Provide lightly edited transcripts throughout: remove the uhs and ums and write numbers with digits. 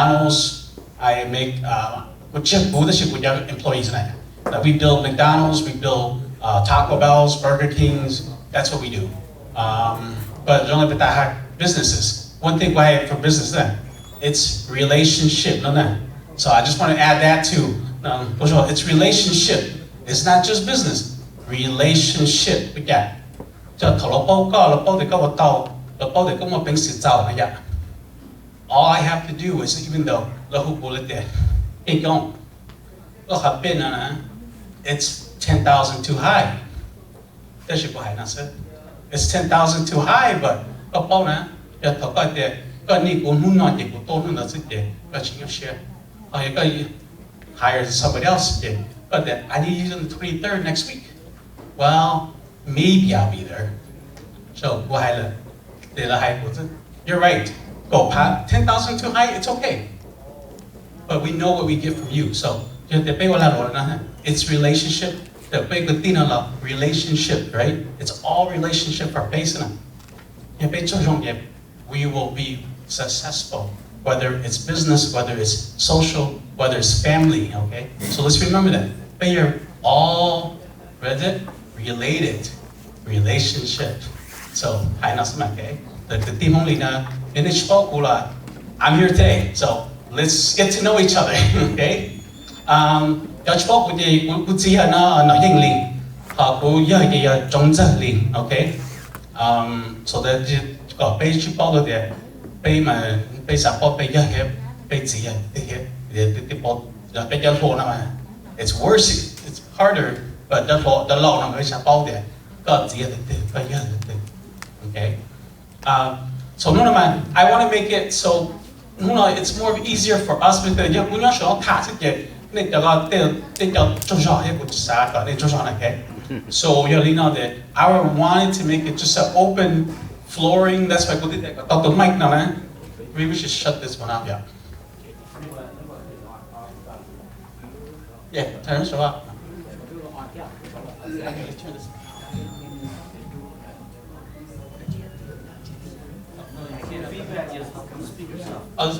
McDonald's. I make employees now. We build McDonald's, we build Taco Bell's, Burger King's. That's what we do. But only with that businesses. One thing I have for business then, it's relationship. So I just want to add that too. It's relationship. It's not just business. Relationship. All I have to do is, even though it's 10,000 too high. It's 10,000 too high, but hire somebody else. But then I need you on the 23rd next week. Well, maybe I'll be there. So you're right. Go 10,000 too high, it's okay. But we know what we get from you. So it's relationship. Relationship, right? It's all relationship for patient. We will be successful, whether it's business, whether it's social, whether it's family, okay? So let's remember that. But you're all related relationship. So, okay? The team only I'm here today, so let's get to know each other, okay? Okay? So that có bây chỉ bao được để bây giờ bao bây giờ hết bây giờ thì bao giờ bây giờ thua mà it's worse, it's harder, but the law là bây giờ bao để có gì thì bây giờ okay. So no man, I want to make it so it's more easier for us because you muốn nói thả sự kiện nên cho hết của xã có nên cho này okay. So you know that I wanted to make it just an open flooring. That's why I did that. Dr. Mike now, man. Maybe we should shut this one up, yeah. Yeah, turn this off. Turn this. Oh,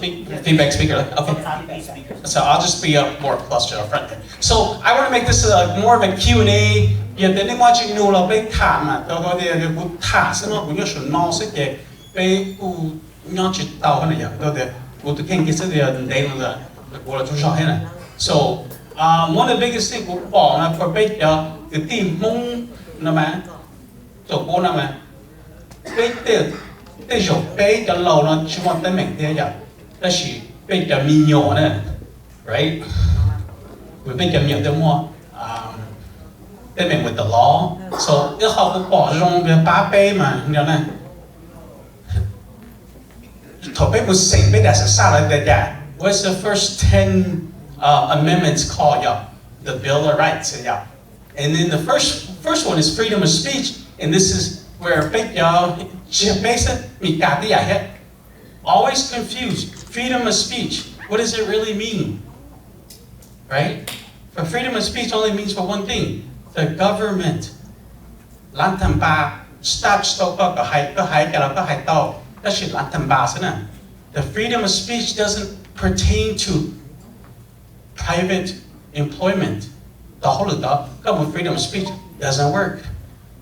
feedback speaker. Okay. So I'll just be up more closer up front there. So I want to make this more of a Q&A. Yeah, then what you know, like big time, đó thì good task, nó cũng như sự nó sẽ cái cái nhau chỉ tàu hơn này, đó thì của tụi kinh cái sẽ là đây là của là chúng hết này. So one of the biggest thing của bỏ là for big cái team Hmong là mà tổ cô là mà cái chỗ cái cho lâu nó chỉ muốn tới mình thế vậy, đó là cái cho mình nhỏ này, right? Với cái cho mình tới mua. With the law, so if how to bỏ rong về ba bê mà như này, thổ bê một sinh bê đã sao lại để trả. What's the first 10 amendments called? Yeah, the Bill of Rights. Yeah, and then the first one is freedom of speech, and this is where big always confused. Freedom of speech. What does it really mean? Right? For freedom of speech only means for one thing. The government, the freedom of speech doesn't pertain to private employment. The whole of freedom of speech doesn't work.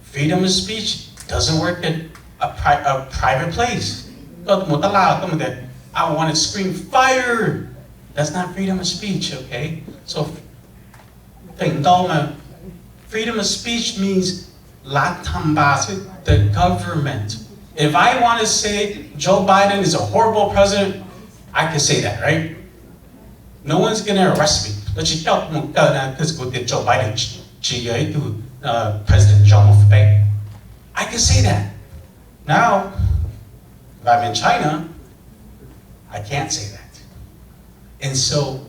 Freedom of speech doesn't work at a private place. I want to scream fire. That's not freedom of speech, okay? So, freedom of speech means the government. If I want to say Joe Biden is a horrible president, I can say that, right? No one's going to arrest me. Because Joe Biden President John F. I can say that. Now, if I'm in China, I can't say that. And so,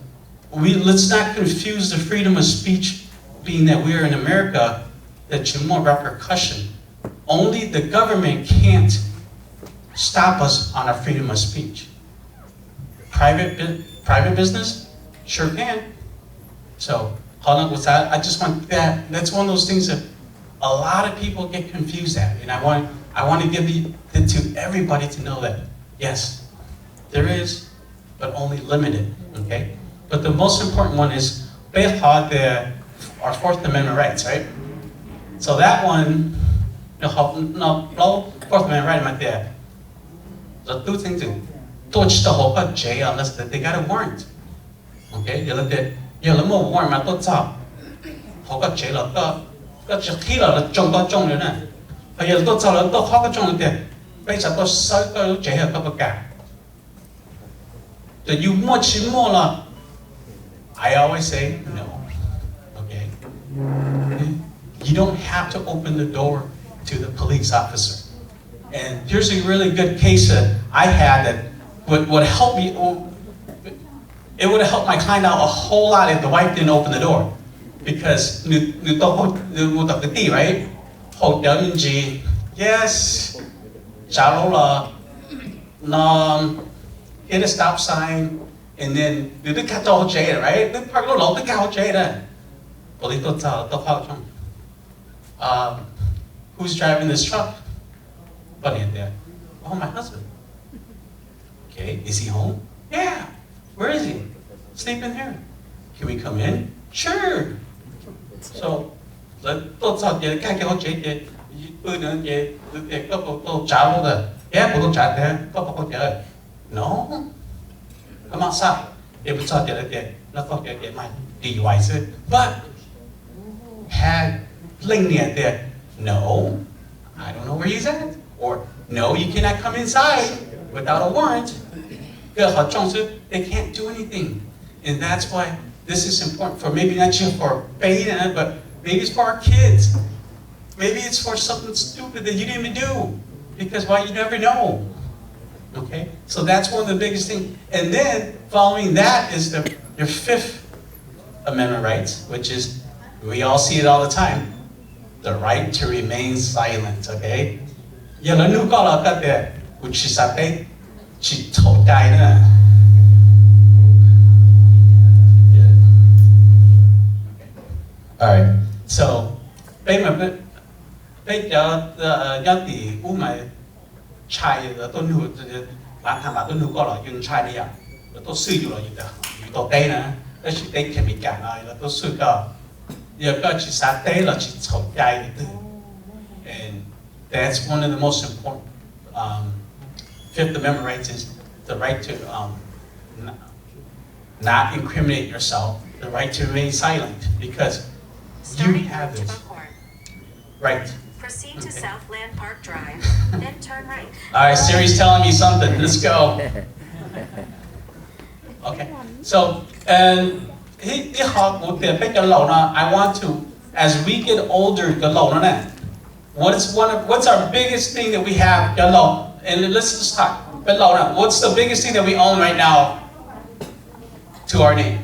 let's not confuse the freedom of speech being that we're in America, that you're more repercussion. Only the government can't stop us on our freedom of speech. Private business sure can. So, hold on with that. I just want that. That's one of those things that a lot of people get confused at, and I want to give it to everybody to know that yes, there is but only limited, okay? But the most important one is our Fourth Amendment rights, right? So that one, no, Fourth Amendment right right there. The two things do. Touch the whole jail unless they got a warrant. Okay, you look at more warrant mà tốt sao? Họ có chế là có khi là trong nữa nè. Bây giờ tốt sao là tốt họ có trong nữa. Bây giờ tôi sai có chế là có cả. So you much more I always say no. Okay? You don't have to open the door to the police officer. And here's a really good case that I had that would help me. It would have helped my client out a whole lot if the wife didn't open the door. Because right? Yes, hit a stop sign, and then right? Who's driving this truck? Oh, my husband. Okay, is he home? Yeah. Where is he? Sleeping here. Can we come in? Sure. So, yeah, no. Come outside. But had Bling there. No, I don't know where he's at. Or no, you cannot come inside without a warrant. They can't do anything. And that's why this is important for maybe not just for Beta, but maybe it's for our kids. Maybe it's for something stupid that you didn't even do. Because why, you never know. Okay? So that's one of the biggest things. And then following that is your Fifth Amendment rights, which is, we all see it all the time, the right to remain silent. Okay? She told Diana. All right. So, bây giờ nhân tỷ mà trai tôi nuôi bạn thằng bạn tôi nuôi có là dùng trai đi à, tôi sử dụng là gì đó, tôi đây nè, cái sự đây thì mình cảm lại là tôi sử cả, giờ cái chỉ sát đây là chỉ chậu trai đi từ, and that's one of the most important Fifth Amendment rights is the right to not incriminate yourself, the right to remain silent, because you have this. Right. Proceed to Southland Park Drive, then turn right. All right, Siri's telling me something. Let's go. Okay. So, and I want to, as we get older, what's our biggest thing that we have? And let's just talk. What's the biggest thing that we own right now to our name?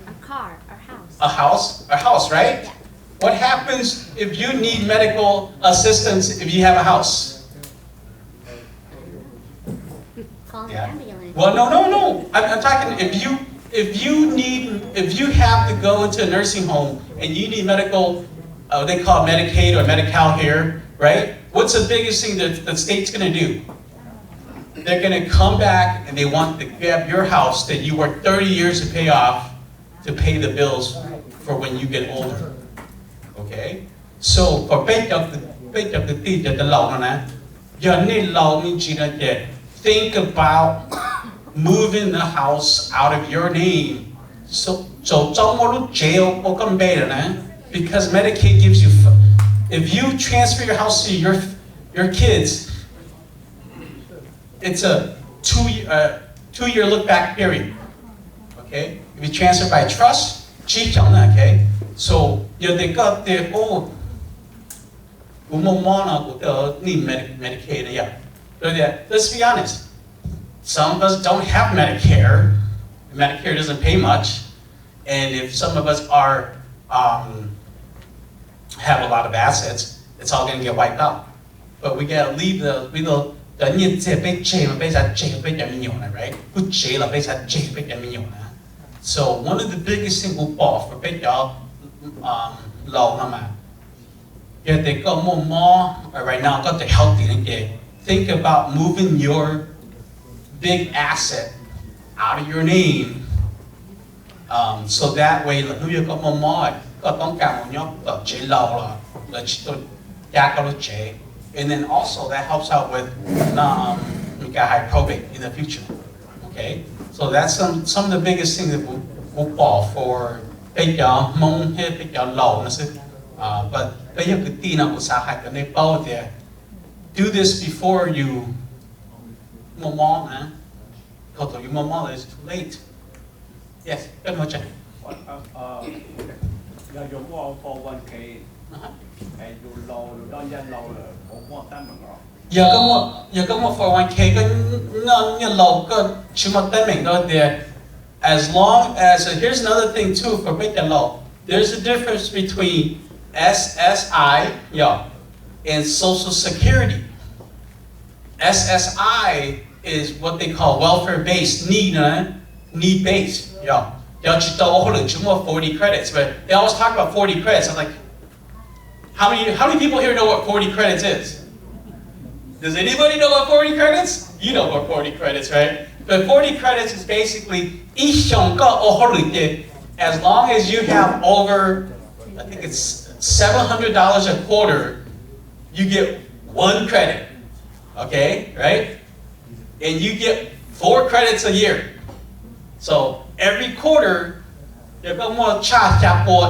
A car, our house. A house? A house, right? Yeah. What happens if you need medical assistance if you have a house? Call an Yeah. ambulance. Well, no. I'm talking if you have to go into a nursing home and you need medical, they call it Medicaid or Medi-Cal here, right? What's the biggest thing that the state's going to do? They're going to come back and they want to grab your house that you worked 30 years to pay off to pay the bills for when you get older. Okay? So, for the teacher, think about moving the house out of your name. So jail because Medicaid gives you, if you transfer your house to your kids, it's a two-year look-back period. Okay? If you transfer by trust, okay? So, they got their own. Need Medicaid. Yeah. Let's be honest. Some of us don't have Medicare. Medicare doesn't pay much. And if some of us are have a lot of assets, it's all going to get wiped out. But we got to leave right? So one of the biggest things we'll for big y'all they got more right now got the healthy think about moving your big asset out of your name. So that way nếu như có một mỏi cóต้องการmột nhóc ở chế lâu là chỉ tôi giá có chế. And then also that helps out with high probate in the future. Okay, so that's some of the biggest things that we'll fall for. Bây giờ mong hay bây giờ lâu nó sẽ, but bây giờ cái tin nào của xã hội cái này bao giờ do this before you mom man. Because you mom is too late. Yes, good much. Giờ dùng vào 401k hay dùng lâu đơn giản lâu là cũng một tấm bằng đó. Giờ có một 401k có như lâu có chỉ một tên mình thôi thì as long as here's another thing too for big and low. There's a difference between SSI and Social Security. SSI is what they call welfare-based need-based. Y'all chỉ tao có chỉ mua 40 credits, but they always talk about 40 credits. I'm like, how many people here know what 40 credits is? Does anybody know what 40 credits? You know what 40 credits, right? But 40 credits is basically as long as you have over, I think it's $700 a quarter, you get 1 credit. Okay, right? And you get 4 credits a year. So every quarter, they're going to charge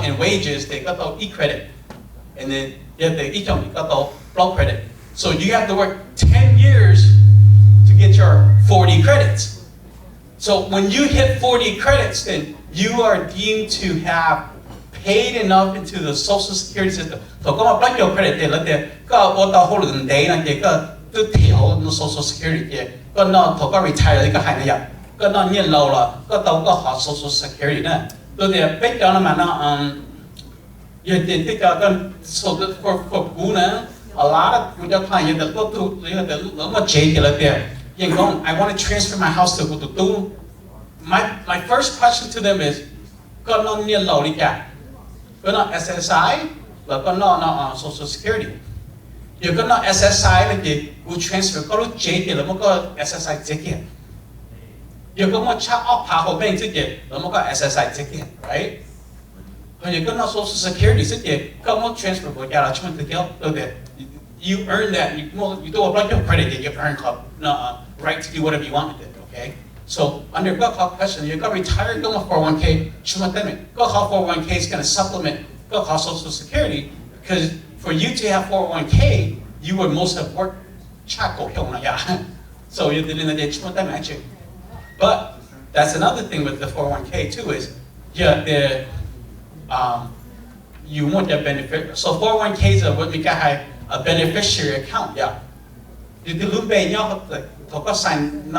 in wages, they got the e-credit. And then they got the block credit. So you have to work 10 years to get your 40 credits. So when you hit 40 credits, then you are deemed to have paid enough into the Social Security system. So có một bao nhiêu credit tiền là tiền, có bao tao hỗ trợ đấy là tiền có tư thiểu nó Social Security tiền, có nó thầu có retire đấy có hay này có nó nhận lâu là có tao có họ Social Security nữa. Tôi thì biết cho nó mà nó giờ tiền tích cho con so for cú nữa. A lot of your clients that go through the chế thì là tiền. You know, I want to transfer my house to tu. My first question to them is, có nó nhận lâu đi cả, có nó SSI và có nó Social Security. Nếu có nó SSI là gì, we transfer có lúc chế thì là một có SSI chế kia. Nếu có một chắc ốc phá hộ bên chế kia là một có SSI chế kia, right? Còn nếu có nó Social Security chế kia, có một transfer của nhà là chúng mình thực hiện, you earn that, you do apply your credit, you earn right to do whatever you want with it, okay? So under good call question, you got retired, go with 401k, go call 401k is going to supplement go call Social Security, because for you to have 401k, you would most have worked chaco. So you didn't actually. But that's another thing with the 401k too is, you want that benefit. So 401k is what we got a beneficiary account, You do pay nhau họ có sign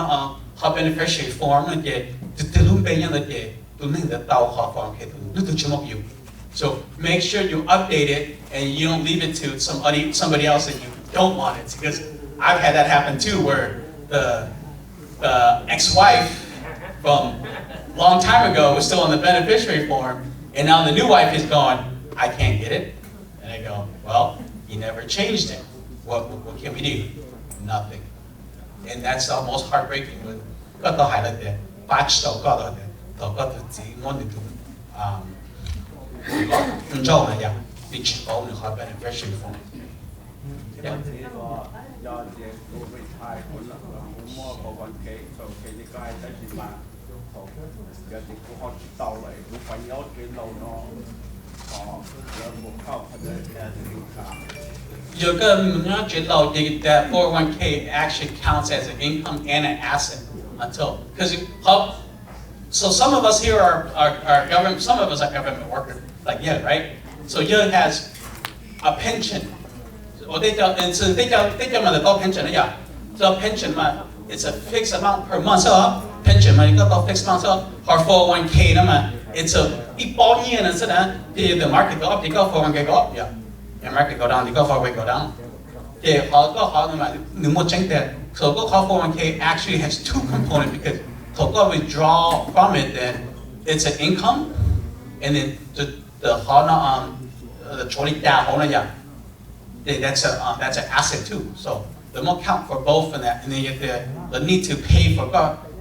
họ beneficiary form là gì, từ lúc bây giờ là gì, tụi mình đã tàu họ form cái tụi tụi chúng you. So make sure you update it and you don't leave it to somebody else that you don't want it, because I've had that happen too, where the ex-wife from long time ago was still on the beneficiary form, and now the new wife is gone. I can't get it, and I go, well, you never changed it. What can we do? Nothing. And that's the most heartbreaking. Có tao hại là thế, patch tao có là thế, tao có tự chỉ muốn được không cho này vậy, đi chỉ có được họ beneficiary form. Do retire more 401k, so cái cái cái gì mà giờ thì cũng họ tàu lại cũng phải nhớ cái lâu nó một không hay You're going to not low, that 401k actually counts as an income and an asset because so some of us here are government, some of us are government workers, like right? So has a pension. So they tell me the pension, So pension, it's a fixed amount per month. So pension, got a fixed amount. So or 401k, it's a the market go up, the 401k go up, The market go down, the go forward go down. So go 401k actually has 2 components, because to withdraw from it, then it's an income, and then that's an asset too. So the more count for both in that, and then you get the need to pay for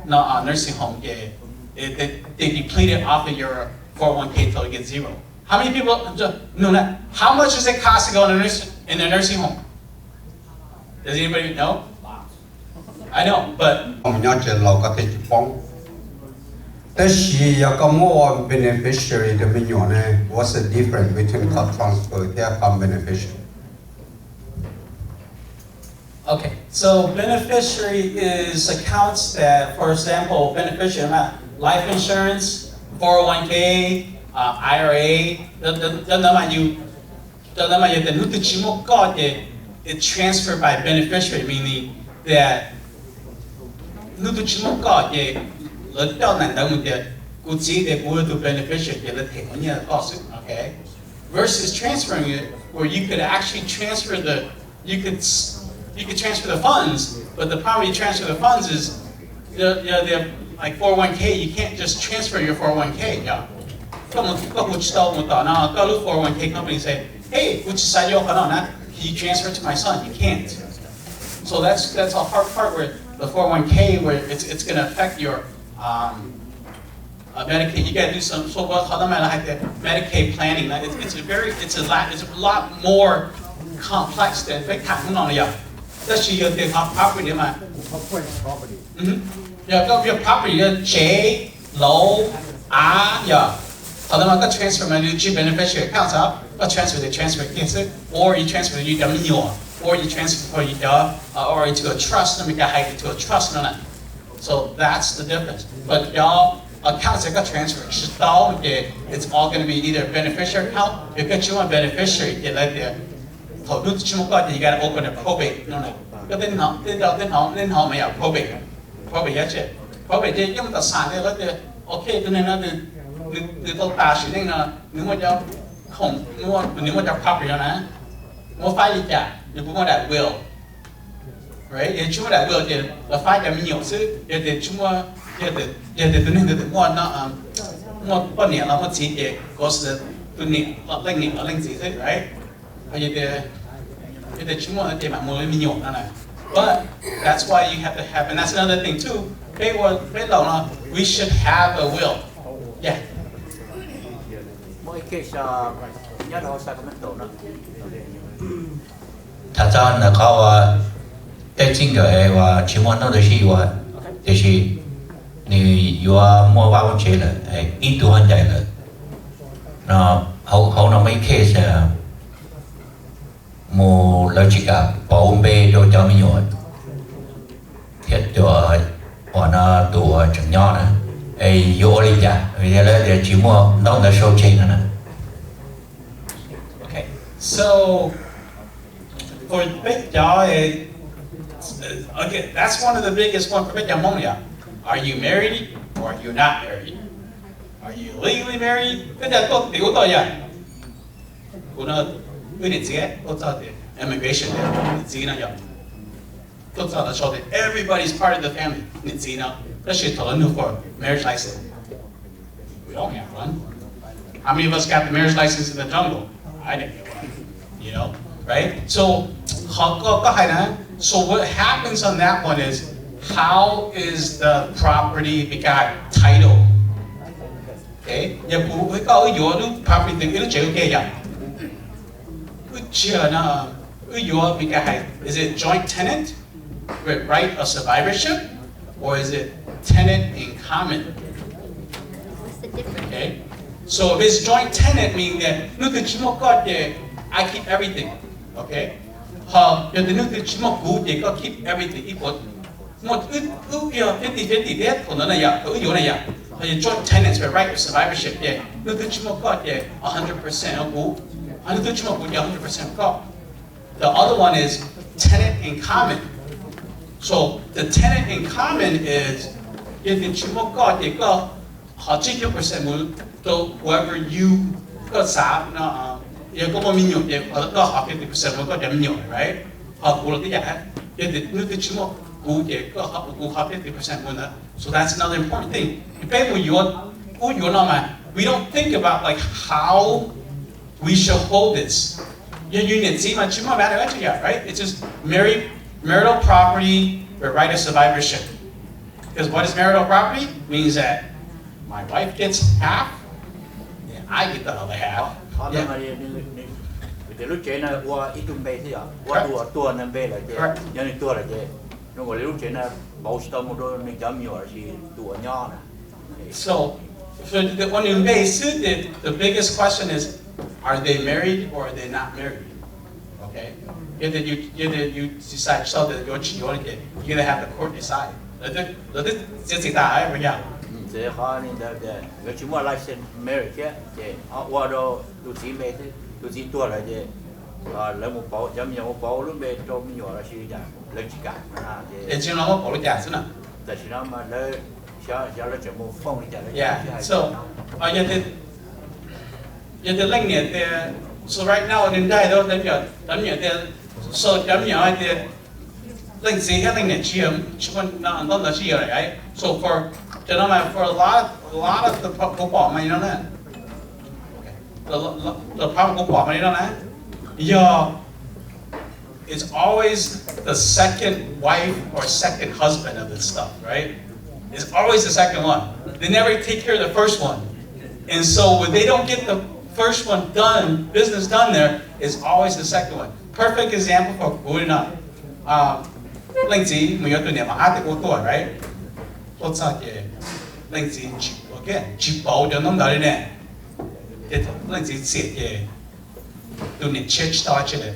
no nursing home, they deplete it off of your 401k until you get zero. How many people know that? How much does it cost to go in a nursing home? Does anybody know? I know, but 我们要接老个的帮，但是要个more beneficiary 的没有呢？What's the difference between cost transfer and beneficiary? okay. So beneficiary is accounts that, for example, beneficiary life insurance, 401k, IRA. It's transferred by beneficiary, meaning that okay? Versus transferring it, where you could actually transfer you could transfer the funds, but the problem you transfer the funds is, they're like 401k, you can't just transfer your 401k, yeah. 401k company say, hey, which side you can you transfer it to my son? You can't. So that's a hard part where the 401k, where it's going to affect your Medicaid. You got to do some Medicaid planning. It's a lot more complex than that's your property, man. Your property, J, low, yeah. got transfer money to beneficiary accounts up, transfer it, or you transfer it or you transfer it or into a trust, into a trust. So that's the difference. But y'all accounts that got transferred, it's all going to be either a beneficiary account, you got you a beneficiary, you let there. You got to open a probate. Probate. Probate 一隻，probate 即係因為特產嘅嗰隻，OK，咁你到大學呢個，你冇有空，你冇有 property 呢？我發現嘅，你不冇得 will，right？ 你做乜得 will 嘅？我發現沒有，所以也得做乜，也得我那我半年了，我自己嗰時半年零幾歲 ，right？ 也得做乜嘅嘛，冇沒有那呢。But that's why you have to have, and that's another thing too. We should have a will. Yeah. Mỗi case nhớ đâu sao cũng tổ nó. 他在那考在整个期末弄的是就是你摸把我接了，印度很大了，那好那么 case 冇 logic 保備到就沒有，ตัว那ตัว整樣呢，有理解，為了這期末弄的收錢呢。Okay, so for big y'all, again, that's one of the biggest ones for big y'all. Are you married or are you not married? Are you legally married? Cái đó có tiểu tội à? Của nó quy định gì ấy? Có sao thì immigration gì nào vậy? Có sao là cho thì everybody's part of the family. Gì nào? That should tell them for marriage license. We don't have one. How many of us got the marriage license in the jungle? I didn't get one. You know, right? So, so what happens on that one is, how is the property got title? Okay? Property thing, is it joint tenant with right of survivorship, or is it tenant in common? What's the difference? Okay? So if it's joint tenant, meaning that I keep everything. Okay? Keep everything equal. 50-50 joint tenants with right of survivorship. 100%. The other one is tenant in common. So the tenant in common is whoever you got right? So that's another important thing. We don't think about like how we should hold this. Right? It's just marital property with right of survivorship. Because what is marital property? Means that my wife gets half, and I get the other half. Họ Yeah. nói thì lúc chế là qua ít tụm bê thế à, qua tua nên bê là chế, cho nên tua là chế, nhưng mà lúc chế là bảo tao một đôi nên chấm nhiều là chỉ tua nhỏ nè. So when you base it, the biggest question is, are they married or are they not married? Okay? Either you decide so that you want to get, you're gonna have the court decide. Là tức chỉ ta ấy bây giờ. Chế họ nên là cái chúng mà license marriage chế, họ qua đó tụi chỉ bê thế, tụi chỉ tua là chế, lấy một bảo chấm nhiều một bảo lúc bê cho nhiều là chỉ là lấy chỉ cả mà chế. Để cho nó có được trả chứ nào. Tại chỉ nó mà lấy cho lấy chỉ một phong đi trả lấy. Yeah. So, you did like it. So right now in đây đâu đấm nhở thì so đấm nhở thì like gì hết like này chiếm nó là chi rồi ấy. So for for a lot of the people mày nó nè. The problem của mày nó nè. Yeah. It's always the second wife or second husband of this stuff, right? It's always the second one. They never take care of the first one. And so when they don't get the first one done, business done there, it's always the second one. Perfect example for growing up. Linh gì mình nhớ tụi mà ăn thì có tuổi, right? Tốt sao vậy? Linh gì chỉ bảo cho nó nói nè. Linh gì xịt vậy? Tụi này chết tao chết đấy.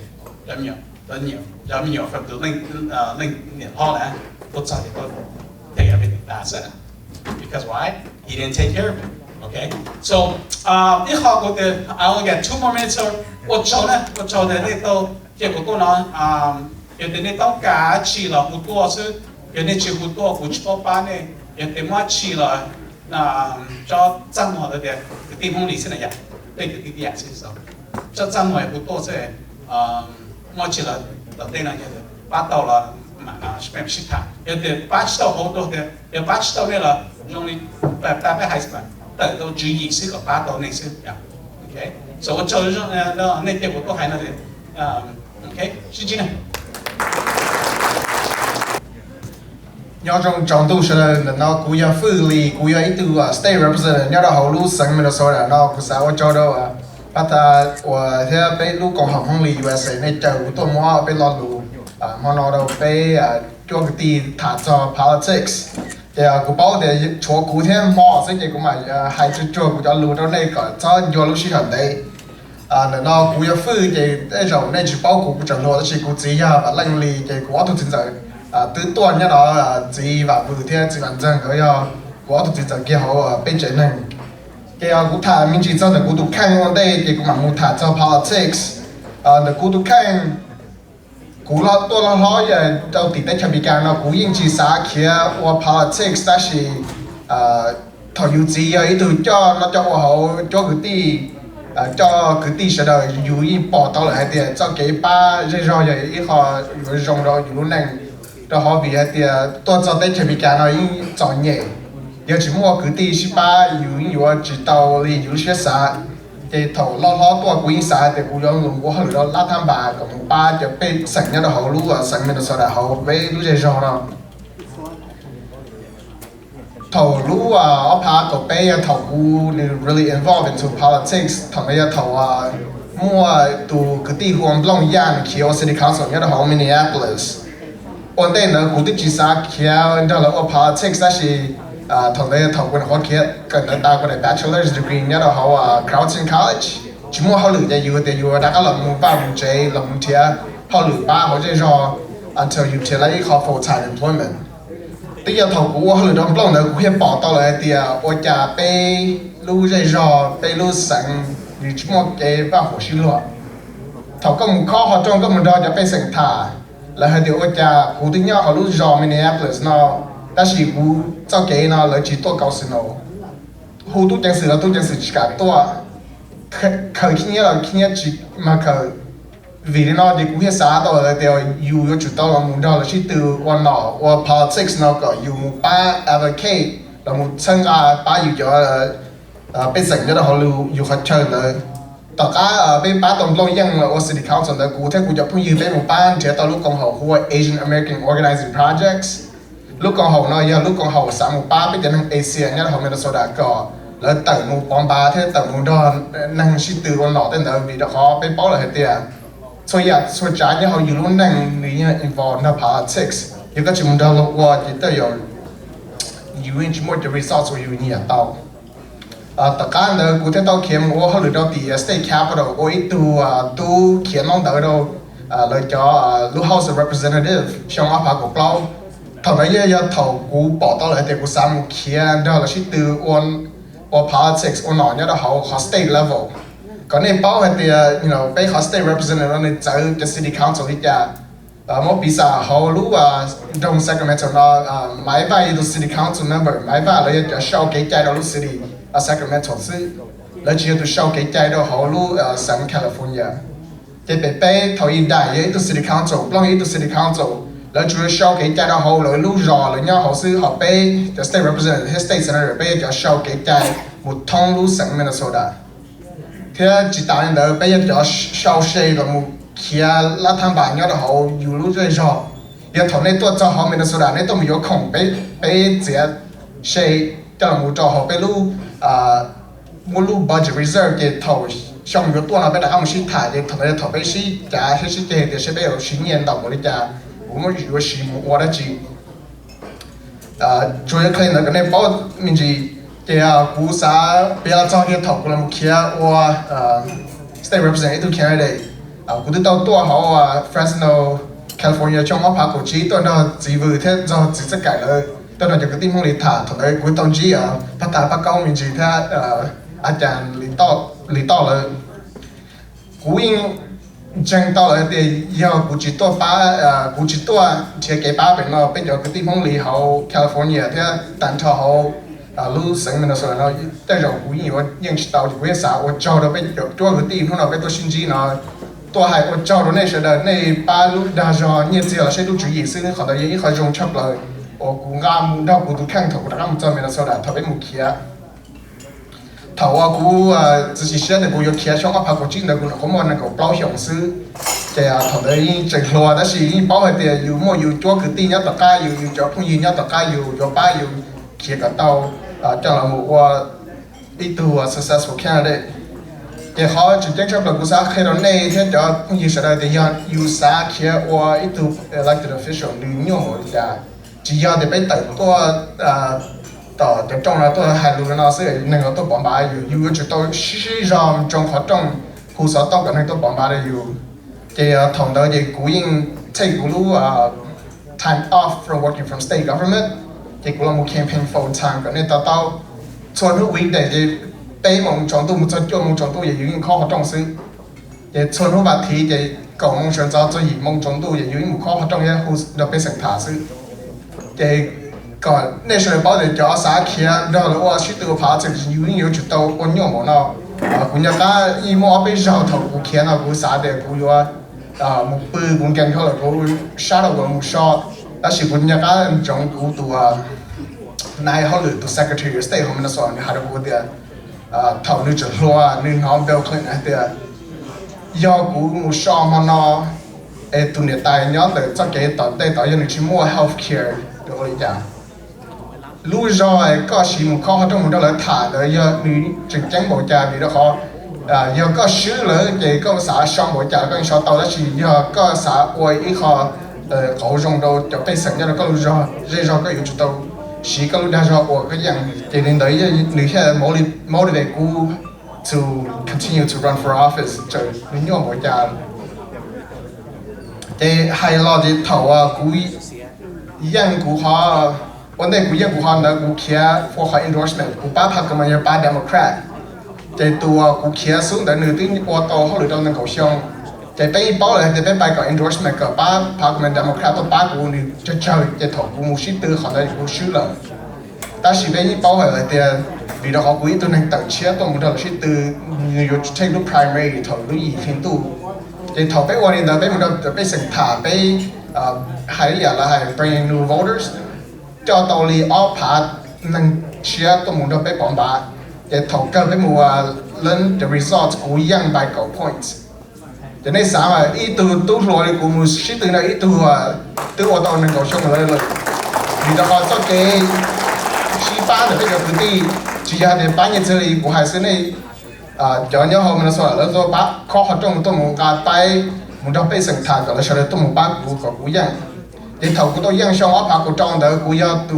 Dám nhiều from the linh niệm ho nè. Tốt sao thì tốt. Take everything. That's it. Because why? He didn't take care of it. Okay. So, I only got 2 more minutes. So, what show that they told you go on. If they don't get chi la hụt tua chứ, if they chỉ hụt tua hụt bao ba này, if they mất chi la cho tăng họ cái tim không lý sinh này vậy, đây cái gì vậy sao? Cho tăng họ hụt tua chứ, mất chi la đầu tiên là như thế, bắt đầu là mà nó xem sinh thả, if they bắt đầu hụt tua thì, if bắt đầu này là dùng đi ta phải hay sao? Tại đâu chú ý sự của bắt đầu này chứ, okay? So what cho nó này cái của tôi hay là gì? Okay, xin chào. nhớ trong tu sửa là nó cũng要福利，cũng要一度state representative，nhớ到好路省的时候了，那不是我找到啊，把他我现被路讲Hmong Lee USA 那就多么被落路啊，我拿到被做个地谈做 politics，我包的做古天毛，所以个嘛还是做古叫路到那个，找有路市场的。nó cũng yêu phư cái rồi này chỉ bao cũng chẳng lo chỉ cũng chỉ ya và lanh lì cái quá thủ chính giờ từ tuần nhá nó chỉ và vừa theo chỉ bản dân cái quá thủ chính giờ kia họ bên trên này cái cũng thà mình chỉ cho là cũng tụ khang ở đây cái cũng mà muốn thà cho politics là cũng tụ khang cũng lo tôi lo giờ đầu tiên tại chuẩn bị cái nó cũng yên chỉ sáng kia và politics đó là thầu yêu gì ấy từ cho nó cho họ cho cái gì cho cái tỷ số đời dù ý bỏ tao lại thì cho cái ba rồi rồi ý họ dùng rồi dù này rồi họ vì thì tôi cho tới chuẩn bị cái nó ý chọn nhẹ giờ chỉ mua cái tỷ số ba dù chỉ tao thì dù sẽ xả thì thầu lo tôi cũng xả thì cũng dùng của họ rồi lá tham bà còn ba cho bên sẵn nhá họ lú sẵn mình sau đó họ về lú rồi nó thầu lú ở phá tổ bay thầu u really involved into politics thằng ấy thầu mua từ cái tỷ huống long yan kia city council nhớ đó Minneapolis ổn định nữa cũng chỉ sáng kia đó là ở politics đó là thằng ấy thầu quân họ kia cần là ta có được bachelor's degree nhớ đó họ Crown College chỉ mua họ lựa cho you thì you đã có làm một ba một chế làm một thiệt họ lựa ba họ chơi rồi until you take like họ full time employment bây giờ thầu của họ lựa trong lòng nữa cũng hiện bỏ tao lại thì ở nhà pe lu dây rò pe lu sẵn thì chỉ một cái ba hồ sơ luôn thầu có một kho họ trong có một đôi cho pe sẵn thả là hai điều ở nhà của thứ nhất họ lu rò Minneapolis nó ta chỉ của cho cái nó là chỉ tôi cao sinh nó hồ tu chẳng sự chỉ cả tôi khởi khi nhớ là khi nhớ chỉ mà khởi vì nó thì cũng hiện xã đó là đều yêu cho chúng ta là muốn đó là chỉ từ quan nọ và politics nó có yêu một ba advocate là một chân ba yêu cho bên sảnh cho họ lưu yêu họ chơi là tất cả bên ba tổng long yang là city council là cụ thể cụ cho phong yêu bên một ban thì tao lúc công họ của Asian American Organizing Projects lúc còn hậu nó giờ lúc còn hậu sáng một ba bây giờ năng Asia nhá hậu Minnesota có là tận một bom ba thế tận một đòn năng sĩ từ con nọ tên là vì đó khó被包了hết点，所以啊，所以家里好有路能你 involve 那 politics， 有个什么的路我觉得有什么的 results 有你到。tất cả những cụ thể tao kiếm của họ lựa chọn từ state capital, của ít tu kiếm mong đợi đâu lựa chọn lúc House of Representative, trong áp phá của Cloud, thầu đấy giờ thầu cụ bỏ tao lại thì cụ sang một kia đó là chỉ từ on politics on nó nhớ là họ state level, còn này bao thì bây họ state representative này tới cái city council đi ra, một ví dụ họ lúc trong Sacramento nó máy bay từ city council member, máy bay là sau cái trái đó lúc city ở Sacramento chứ, là chỉ từ sau cái trái đó họ lúc sang California, cái bé thầu yên đại ấy từ city council, long ấy từ city council, là chỉ sau cái trái đó họ lúc rồi là nhau họ sư họ bé the state representative, state senator bé cho sau cái trái một thông lúc sang Minnesota, thế chỉ tại nên đó bé cho sau xe là một kia là tham bản nhau là họอยู่lúc rồi rồi, giờ thầu này tôi cho họ Minnesota này tôi mới có không bé sẽ xe cho là một trò họ bé lúc một lúc budget reserve cái thầu xong rồi tôi là bé đã ông xin thải cái thầu này thầu bé xin trả hết xin cái thì sẽ bé ở xin nhận đồng một trả cũng mới có xin một quả đó chỉ chủ yếu cái này cái này bao mình chỉ cái cú xã bé là cho cái thầu là một kia và state representative candidate cú thứ tao tôi họ Fresno California trong áp của chỉ tôi nó chỉ vừa thế do chỉ tất cả là tôi nói cho cái team không lý thả thằng đấy cuối tuần chỉ phát thả phát công mình chỉ thế anh chàng lý to là cú in chẳng tao là thì giờ cú chỉ tôi cú chỉ tôi chỉ cái ba bên nó bây giờ cái team không lý họ California thế tận cho họ lúc sáng mình nói nó tại rồi cú in tôi nhận tao thì cú sao tôi cho nó bây giờ cho cái team nó bây tôi xin gì nó tôi hay tôi cho nó này sẽ là này ba lúc đã rồi như thế là sẽ lúc chú ý sự họ đã ý họ dùng chấp lời cũng ngam đâu cũng khang thầu đã ngam cho mình là sao đã thầu với một kia thầu cũng chỉ sẽ để cũng có kia trong áp của chính là cũng có một cái bảo hiểm sư cái thầu đấy chỉ lo đó chỉ bảo hay thìอยู่muaอยู่cho cái tin nhớ tất cảอยู่cho không gì nhớ tất cảอยู่baอยู่kia cả tàu cho là một ít tu successful candidate cái họ chỉ chắc chắn là cũng sẽ khi đó này thế cho không gì sẽ là thì you sẽ kia or ít tu elected official nhiều một là chỉ giờ để bây giờ tôi tập trung là tôi hay luôn nó sẽ nên là tôi bỏ bàiอยู่cho tôi sử dụng trong hoạt động hồ sơ tôi cần tôi bỏ bàiอยู่cái thông đó cái cú in take cú time off from working from state government cái cú là một campaign full time cái này tao cho nó week để cái bây mong trong tôi một cho mong trong tôi也有khó hoạt động sự cái cho nó vào thì cái cầu mong选择最mong trong tôi也有một khó hoạt động cái hồ nó被审查事cái còn那时候包的叫啥去啊？然后我去都爬就是有就到我鸟毛了，姑娘家一毛被绕头不看了，不啥的，不有木背不跟头了，不杀了我木杀，但是姑娘家种古都那好了都 Secretary of State 后面的说你还得不的头你就说你好不要看那的，要古木杀嘛呢？tu này tài nhớ từ cho cái tận như chỉ mua healthcare được rồi chả lúc rồi có gì một khó trong một đó là thả rồi giờ mình trực chắn bộ trà vì đó khó giờ có sứ nữa thì có xã xong bộ trà có xã tàu đó chỉ giờ có xã quay ít khó khẩu dùng đâu cho cái sẵn cho nó có lúc rồi có yếu chủ tàu chỉ có lúc đã rồi của cái dạng thì nên đấy người khác motivate cũ to continue to run for office cho nên nhau bộ trà thì hay là thì thầu cú yang cú họ vấn đề cú yang cú họ là cú kia for họ endorsement cú ba phật mà như ba Democrat thì tua cú kia xuống để nửa tiếng qua tàu họ lựa chọn năng cầu xong thì bây bảo là thì bây bài có endorsement có ba phật mà Democrat tôi ba cú này cho chơi thì thầu cú một sĩ tư họ là cú sứ lợi ta chỉ bây bảo là thì vì đó họ cú tôi năng tự chia tôi muốn là sĩ tư như take lúc primary thầu lúc gì phiên tu thì thầu bé quan điểm bé một đầu bé sừng thả bé hay là hay bring new voters cho tàu li all part năng chia tôi muốn đầu bé bóng bá thì thầu cơ bé mùa lên the results của young by goal points cho nên sao mà ít từ tôi rồi của một sĩ từ này ít từ từ ở tàu năng cầu xong rồi vì đó họ cho cái chi phá được bây giờ cứ đi chỉ là để bán những thứ của hai sinh này cho nhau họ mình nói là do bác khó họ trong tôi một cái tay một trong bây sinh thang gọi là sau đó tôi một bác của cú yang để thầu của tôi yang xong áp của trong đó của ya từ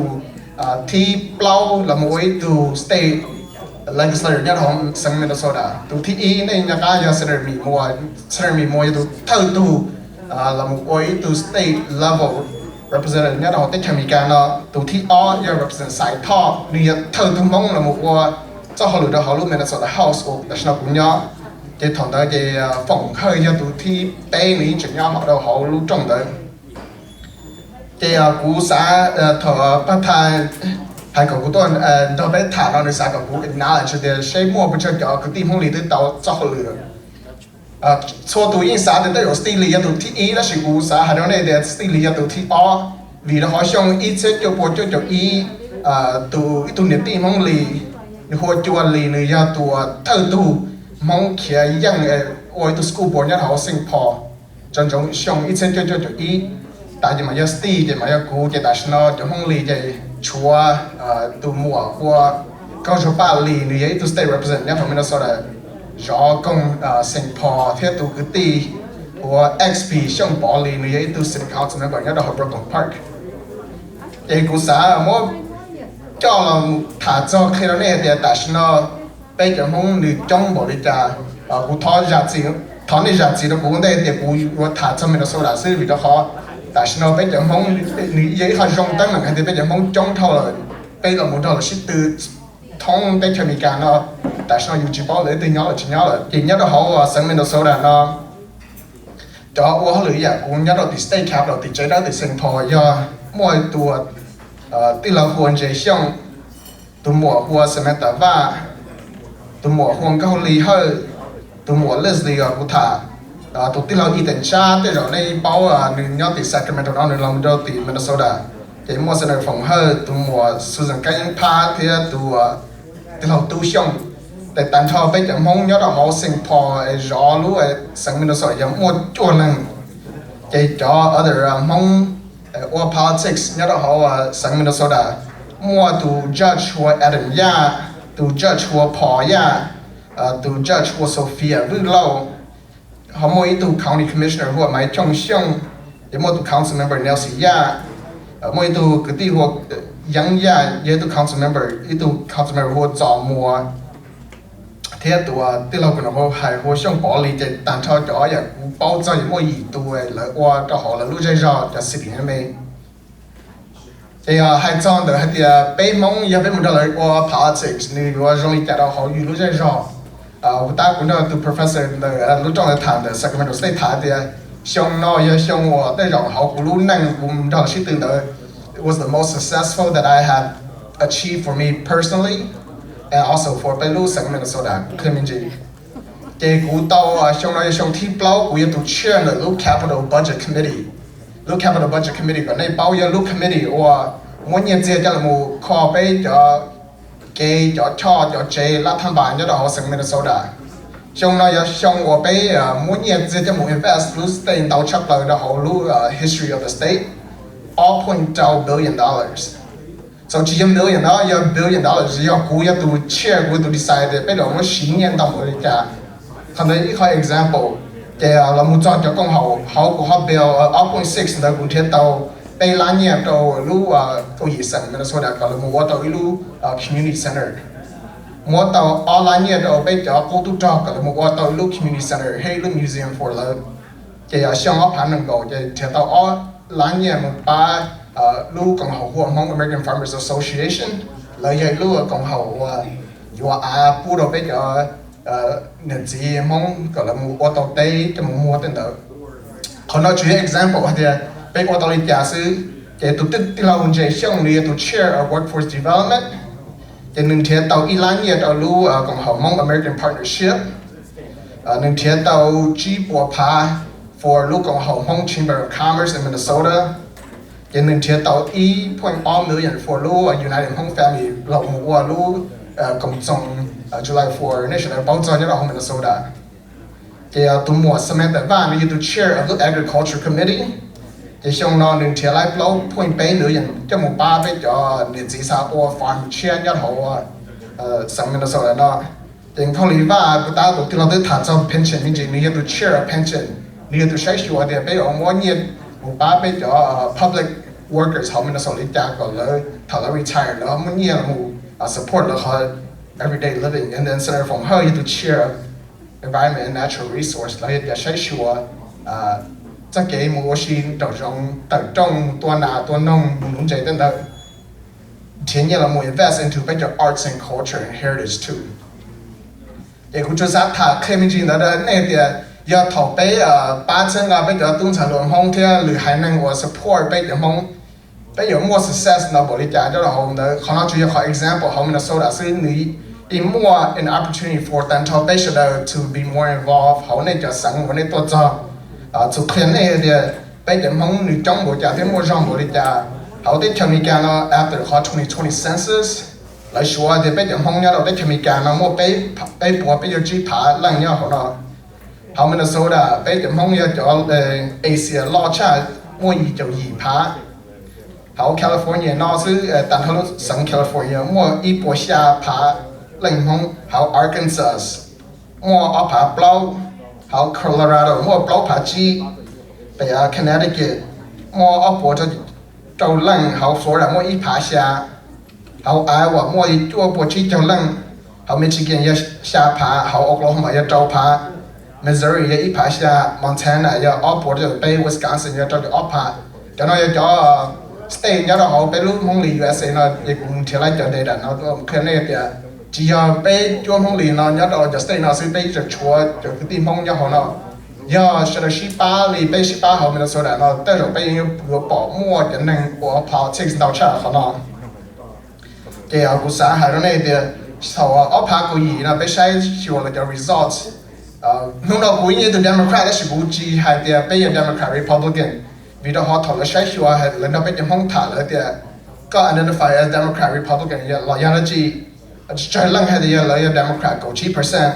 thi plau là một cái từ state legislator nhất họ sang Minnesota từ thi ý này nhà cái ya senator mi mua từ thâu từ là một cái từ state level representative nhất họ tích thành cái nó từ thi o ya represent side top như thâu từ mong là một cái cho họ lựa họ lúc Minnesota House của national cũng nhớ cái thằng đó cái phòng hơi ya từ thi tây này chỉ nhau họ đâu họ lúc trong đấy cái cú xã thọ bắt thay hai cậu cú tôi đó bé thả nó để xã cậu cú acknowledge để xây mua bên trên cái team Hmong Lee tới tàu cho họ lựa số tụi yên xã để tới stili ya tụi thi ý là sự cú xã hai đứa này để stili ya tụi thi o vì nó họ xong ít sẽ cho bộ cho ý tụi nhiệt team Hmong Lee họ chua Lee này ya tụi thâu tụi mong kia yang ôi tụi school board nhất họ sinh po chân trong xong ít sẽ cho ý tại vì mà giờ stay thì mà giờ cũ thì tại sao cho Hmong Lee thì chúa từ mùa của câu số ba Lee như vậy từ state represent nhất của Minnesota rõ công Singapore theo từ cái tì của XP xong bỏ Lee như vậy từ city council member nhất ở Brooklyn Park thì cú xã mỗi cho là thả cho khi đó này thì tại sao bây giờ Hmong Lee trong bộ đi ra cú thọ này giá trị đó cú đây thì cú thả cho Minnesota xử vì đó khó tại sao bây giờ Hmong Lee giấy họ rong tăng là bây giờ Hmong trong thâu là bây giờ muốn thâu là ship từ thông bây giờ mình cả nó tại sao dù chỉ bảo lấy từ nhỏ là chỉ nhỏ là chỉ nhất là họ sang Minnesota nó cho họ lựa chọn cũng nhất là từ state capital từ chế đó từ Singapore do mỗi tuổi từ là huấn chế xong từ mùa huấn Samantha và từ mùa huấn cao lý hơn từ mùa Leslie của thà tụi tí lâu y tận cha tới rồi này bao nương nhau từ Sacramento nó nương lòng đâu từ Minnesota cái mua sẽ được phòng hơi tụi mùa Susan Kang Pa thì tụi tí lâu tu xong để tạm thời bây giờ mong nhớ là họ Singapore rõ lúc sang Minnesota giống mua chua năng cái cho other mong or politics nhớ là họ sang Minnesota mua tụi judge của Adam Ya tụi judge của Paul Ya tụi judge của Sophia Vu Lâu họ mỗi tụ county commissioner hoặc máy trong xong để mỗi tụ council member Nelson ya mỗi tụ cái tí hoặc yang ya để tụ council member ít tụ council member hoặc chọn mua thế tụ tí lâu cái nó hay hoặc xong bỏ đi để tạm thời cho ya bao giờ mỗi ý tụ là qua cho họ là lúc chơi rõ cho city này thì hai chọn được thì bây mong ya bây một là qua politics như qua trong lịch đó họ lúc chơi rõ ta cũng đã từ professor lúc trong là thằng ở Sacramento State thằng thì xong nó giờ xong của tới rồi họ cũng luôn năng cũng đó là sự từ đó it was the most successful that I have achieved for me personally and also for Pelu Minnesota community cái cú tàu xong nó xong thi plau của tụ chair là lúc capital budget committee còn này bao giờ lúc committee or muốn nhận diện cho là một kho bây cho cái cho chế là tham bản cho đó sang Minnesota xong nó xong ở bên muốn nhận diện cho một invest lúc state tàu chấp lời đó họ lúc history of the state $0.2 billion so chỉ $1 million đó $1 billion do cú ya tụ chair của tụ decide bây giờ nó xí nhận tao mới cả còn đấy ít hai example cái là một chọn cho công họ của họ bill 0.6 là cũng thiết tàu bây lá nhẹ tàu lu tàu gì sang Minnesota còn là một tàu lu community center một tàu ở lá nhẹ tàu bây giờ cô tu trọ còn là một tàu lu community center hay lu museum for love cái xong ở phản ứng cầu cái tàu ở lá nhẹ một ba lu cộng hòa của Hmong American Farmers Association là cái lu cộng hòa của phụ đồ bây giờ nhận gì mong gọi là một tàu tây cho một mua tên đó còn nói chuyện example thì bây giờ tôi giả sử cái tụi tí lâu chơi xong thì tụi chair ở workforce development cái nâng thế tàu Ilan nhiệt ở lu cộng hòa Hmong American Partnership nâng thế tàu chi bộ pa for lu cộng hòa Hmong Chamber of Commerce in Minnesota cái nâng thế tàu $1.all million for lu United Hmong Family lậu mua lu cộng đồng July 4 National bao giờ nhất ở Minnesota cái tụi mua Samantha Van như tụi chair of the Agriculture Committee để xong nó nên chia lại lâu point bay nữa dần cho một ba bây giờ nên chỉ sao qua farm chia nhất hậu sang mình sau đó nó then probably va but that to the thats of pension meaning you have to share a pension you have to share sure they pay on 1 year một ba bây giờ public workers how many so little có lỡ thằng lỡ retire lỡ 1 year một support lỡ họ everyday living and then center from her you have to share environment and natural resource lỡ you share sure chắc cái một xin đầu trong tua nào tua nông muốn chạy đến đâu thế như là một invest into better arts and culture and heritage too để cũng cho sáng thà khi mình nhìn đó này thì giờ thầu bé ba chân là bây giờ tung sản lượng hông thì lười hải năng của support bây giờ hông bây giờ mua success nó bảo đi trả cho là hông đó họ nói chuyện họ example họ mình số đã xử lý in more an opportunity for them to be more involved họ nên cho sáng họ nên tốt cho to clean này thì bây giờ hông nữ trong bộ trả thêm mua rong bảo đi trả họ tới cho mình nó after họ 2020 census lại số thì bây giờ hông nhớ đâu tới cho mình nó mua bây giờ chỉ thả lăng nhớ họ mình số đã bây giờ hông nhớ cho Asia lo cha mua gì cho gì phá họ California nó xứ tận họ sang California mua ít bộ xa phá lăng hông họ Arkansas mua ở phá Blau họ Colorado mua Blau phá chi bây giờ Connecticut mua ở bộ cho trâu lăng họ Florida mua ít phá xa họ Iowa mua ít chua bộ chi trâu lăng họ Michigan ya xa phá họ Oklahoma ya trâu phá Missouri ya ít phá xa Montana ya ở bộ cho Bay Wisconsin ya trâu ở phá cho nó ya cho state nhớ đó họ Bay Hmong Lee USA nó cũng chỉ lại cho đây là nó cái này thì chỉ là Bay Hmong Lee nó nhớ đó cho state nó sẽ Bay cho chúa cho cái team Hmong nhớ họ nó giờ sẽ là Shiba Lee Bay Shiba họ mình số là nó tới rồi Bay vừa bỏ mua cái năng của politics đào trả họ nó cái cũng xã hay đó này thì sau ở phá của gì là Bay sai chịu là cái results lúc nào cũng như từ Democrat là cũng chỉ hay thì Bay Democrat Republican vì đó họ thảo là sai chịu hay lần đầu Bay không thả là thì có identify as Democrat Republican là là chỉ trái lăng hay thì là Democrat có 9%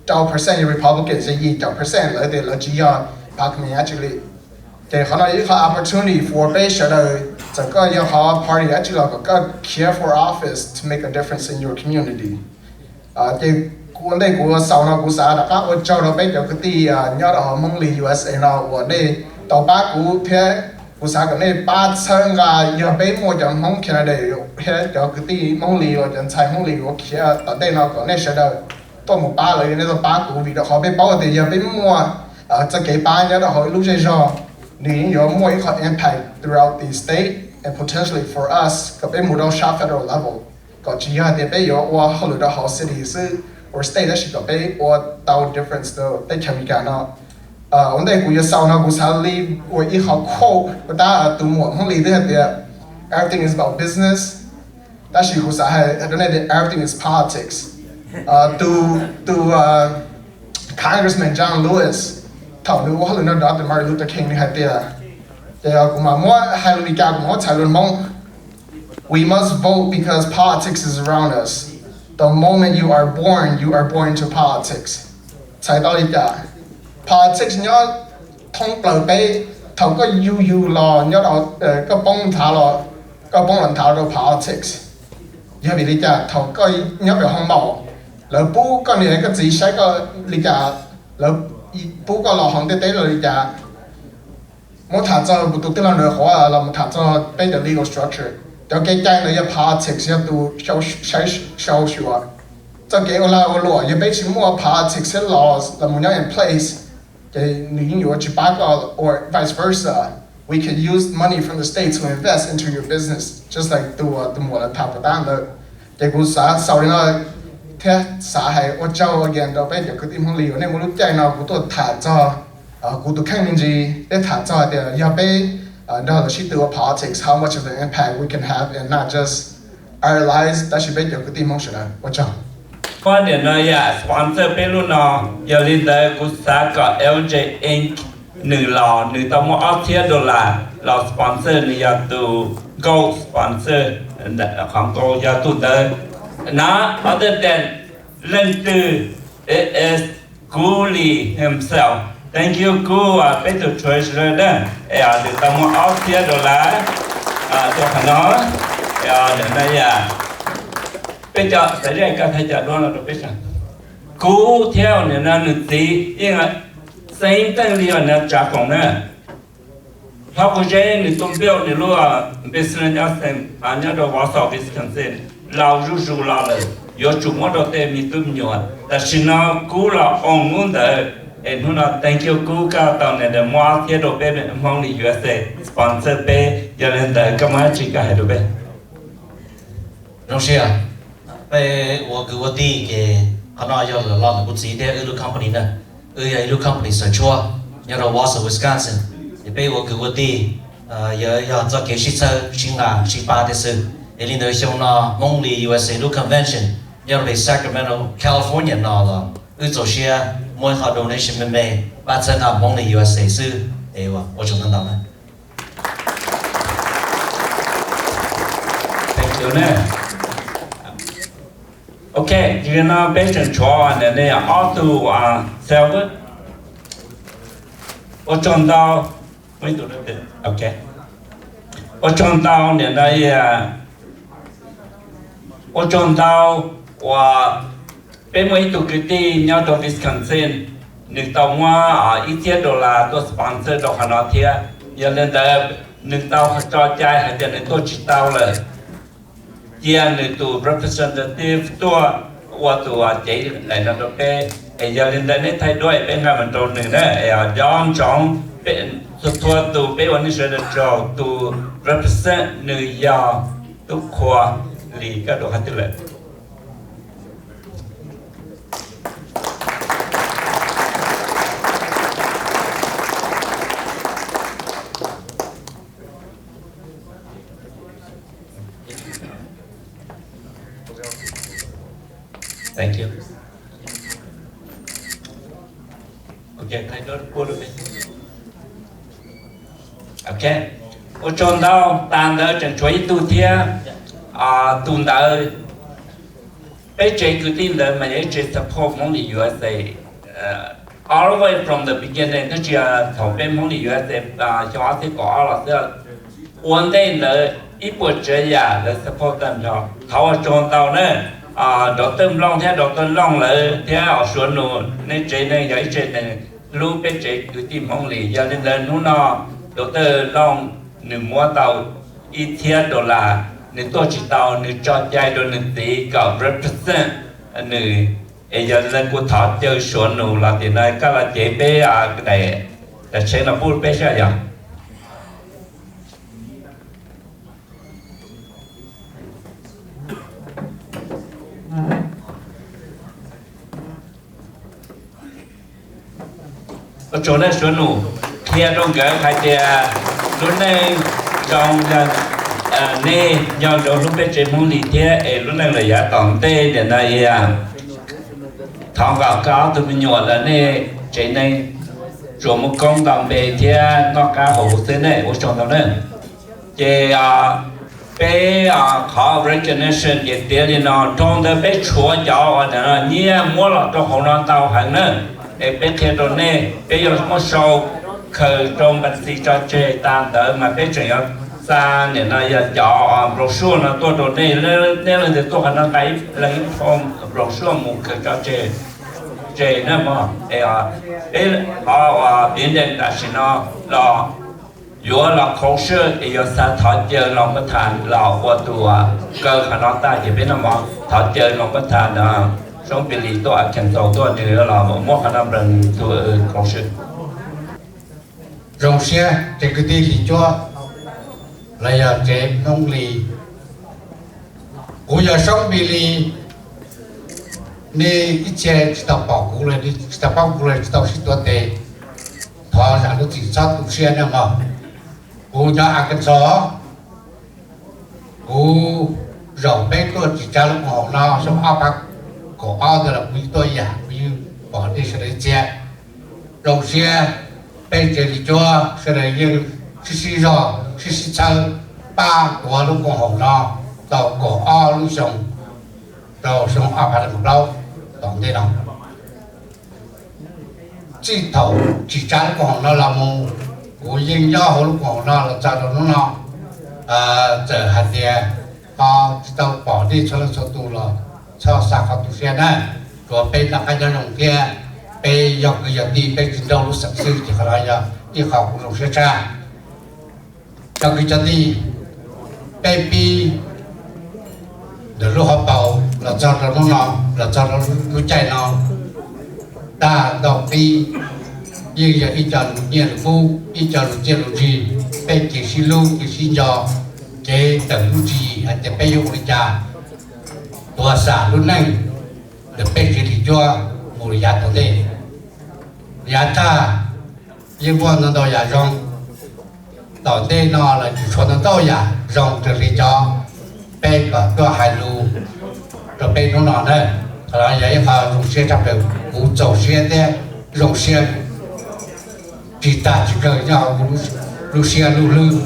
trăm percent Republican sẽ gì trăm percent là thì là chỉ là bác mình actually thì họ nói có opportunity for base làจะก็ยังเขา party actually ก็ care for office to make a difference in your community thì cuốn đây của sau nó của xã đã có cho nó bây giờ cái tí nhớ là Hmong Lee USA nó của đây tàu bác của thế của xã cái này ba chân là giờ bây mua cho Hmong Canada thế cho cái tí Hmong Lee và chân sai Hmong Lee của kia ở đây nó có này sẽ đâu tôi một ba lời nên tôi ba của vì đó họ bây bao thì giờ bây mua cho cái ba nhớ là họ lúc chơi rồi nếu có more impact throughout the state and potentially for us có bên một đâu shop federal level có chỉ là để bây giờ qua họ lựa họ city sư or state đó chỉ có bên or tao difference đó để chăm cái nó vấn đề của sau nó cũng sao li or ít họ quote và ta từ một không li thế thì everything is about business ta chỉ cũng sao hay đó này everything is politics từ Congressman John Lewis thảo luận họ lựa đó từ Martin Luther King hay thì cũng mà mỗi hai lần đi cao cũng mỗi thảo luận mong we must vote because politics is around us. The moment you are born into politics. Sai đó đi cả politics nhớ thông bờ bay thầu có you lo nhớ đó có bông thảo lo có bông lần thảo đâu politics. Giờ bị đi cả thầu có nhớ về hông màu lỡ bố có này cái gì sai có đi cả lỡ bố có lo hông tế rồi đi cả một thằng cho một tụi nó nữa hóa là một thằng cho bây giờ legal structure cho cái này là politics ya tu show sure cho cái là law ya bây giờ mua politics and laws là một in place cái nếu như chỉ bắt or vice versa we can use money from the state to invest into your business just like tu mua là tháp đan đó cái cũng sau đó nó thế xã hay ở châu again đó bây giờ cái team Hmong Lee này một lúc chạy nào cũng tôi thả cho cụ tụ khang mình gì để thả cho thì giờ bây đó là chỉ từ politics how much of the impact we can have and not just our lives đó chỉ bây giờ cái team Hmong Lee what chồng quan điểm là ya sponsor bên luôn nó giờ lên tới cũng sẽ có LJ Inc nửa lò nửa tao mua $8 lò sponsor là từ gold sponsorของ gold giờ tụt tới nó other than lên từ it is Guli himself thank you cô bé từ treasurer đó từ tao mua Australia đô la từ hà nội đến đây bây giờ tại đây các thầy giáo đó là được biết rằng cú theo nên là nữ tí nhưng mà xây tăng liền là trả công nè họ có chơi nữ tôm béo nữ lúa business nhà sen nhà đó vào sau Wisconsin lao rú laoเลย有主么到对面都没有但是呢cú là ông muốn的nó là thank you cú cao tàu này là mua thiết đồ bé Hmong Lee USA sponsor bé giờ lên tới cái máy chỉ cả hai đồ bé Rong Xia 被我给我弟给可能要了老不直接一路 company 呢一路 company 所做要到 Wausau Wisconsin 也被我给我弟要做给汽车新郎新巴的事也领导像那 Hmong Lee USA 路 convention 要被 Sacramento California 那了做些mỗi họ donation mình ba chân à Hmong Lee USA 是我就能到了 thank you nè ok thì nó bé chân chó này này auto server 我撞到没读对 ok 我撞到年代我撞到我被没读个的要到 Wisconsin นึก到ว่า$1ตัว sponsor ดอกขนาดเทียอย่าเล่นแต่นึก到จอใจให้เดี๋ยวในตัวจิตเอาเลยเยี่ยในตัว representative ตัวว่าตัวเจ๊ในนั้นตัวเป้อย่าเล่นแต่ในไทยด้วยเป็นงานมันตรงหนึ่งนะย้อนจองเป็นสุดตัวตัวเป้วันนี้เสด็จจอตัว represent นิวยอร์กทุกครัวลีก็ดอกฮัตติเลยthank you ok thay đổi của được đấy ok ở trong đó tàn đỡ chẳng chuối tu thia tu đỡ bây giờ cứ tin là mà bây giờ support Hmong Lee USA all the way from the beginning nó chỉ thầu bên Hmong Lee USA cho thế có là one day là ít buổi chơi là support them cho thầu ở trong đó nữa đó tôm long theo đó tôm long là theo xuống nụ nên chơi này giấy chơi này lúc bên chơi cứ tìm Hmong Lee giờ nên là nó đó tôm long nửa mua tàu $1 nên tôi chỉ tàu nửa cho chạy đồ nửa tí cả represent nửa giờ lên của thọ chơi xuống nụ là thì này các là chế bé cái này là sẽ là bút bé sao vậy ở chỗ này xuống nụ kia trong cái khai tiền lúc này trong nè nhau đồ lúc bên trên Hmong Lee thế lúc này là giá tổng tê để này thằng gạo cao tụi mình nhỏ là nè trên này rồi một con đồng bề thế nó cá hổ thế này ở trong đó nữa thì bé khó recognition thì tiền nó trong đó bé chúa cháu là nhia mua là cho họ nó tàu hàng nữa để bé theo đó nè bé giờ có sâu khởi trong bản sĩ cho chơi tan tới mà bé chuyện xa nên là cho brochure nó tôi đồ này nên là tôi khả năng cái lấy form brochure một cái cho chơi nữa mà họ biến đến là xin nó là vừa là culture thì vừa sa thọ chơi lòng bất thành là qua tùa cơ khả năng ta chỉ biết là mà thọ chơi lòng bất thành là trong bị lý tôi khen tàu tôi nữa là một khả năng rằng tùa culture Rong Xia trên cái tí thì cho là trẻ Hmong Lee cũng giờ sống bị Lee nên ít trẻ chỉ tao bảo cũng là đi tao bảo cũng là tao xin tuột tệ thọ ra nó chỉ sát cũng xuyên nữa mà cũng nhà ăn cái gió cũng rau bé có chỉ cha lúc họ nào xong áo bạc có áo thì là quý tôi giả quý bỏ đi sẽ lấy trẻ Rong Xia bây giờ thì cho sẽ là những xí rồi xí chơi ba của lúc còn hồng nó tàu cổ o lúc sống tàu sống áp hạt một lâu tổng thế nào chỉ thầu chỉ trả của họ nó là một của dân do họ lúc của nó là cho nó trở hạt địa họ tàu bỏ đi cho nó số tù rồi cho sao họ tù xe này rồi bên là cái nhân đồng kia bên dọc cái dọc đi bên trên đâu lúc sẵn sư thì họ nói giờ đi học cũng đồng xe ra trong cái chân đi bên bi để lúc họ bảo là cho nó là cho nó chạy nó ta đọc đi nhưng giờ ít chọn nhiều phu ít chọn nhiều gì bên chỉ xin lưu chỉ xin cho cái tầng lưu gì anhจะไปอยู่บริจาคตัวสารรุ่นนั้นเดี๋ยวเป็นสิริจัวบริยาตัวเองยาท่ายิ่งว่านั่นตัวยาจงต่อเต้นนอเลยชวนนั่นตัวยาจงจะริจอเป็นก็ตัวหายรูจะเป็นน้องนอนได้อะไรอย่างนี้พอลงเสียจับเดิมกู走เสียแต่ลงเสียchỉ ta chỉ cần nhau lu xe lu lư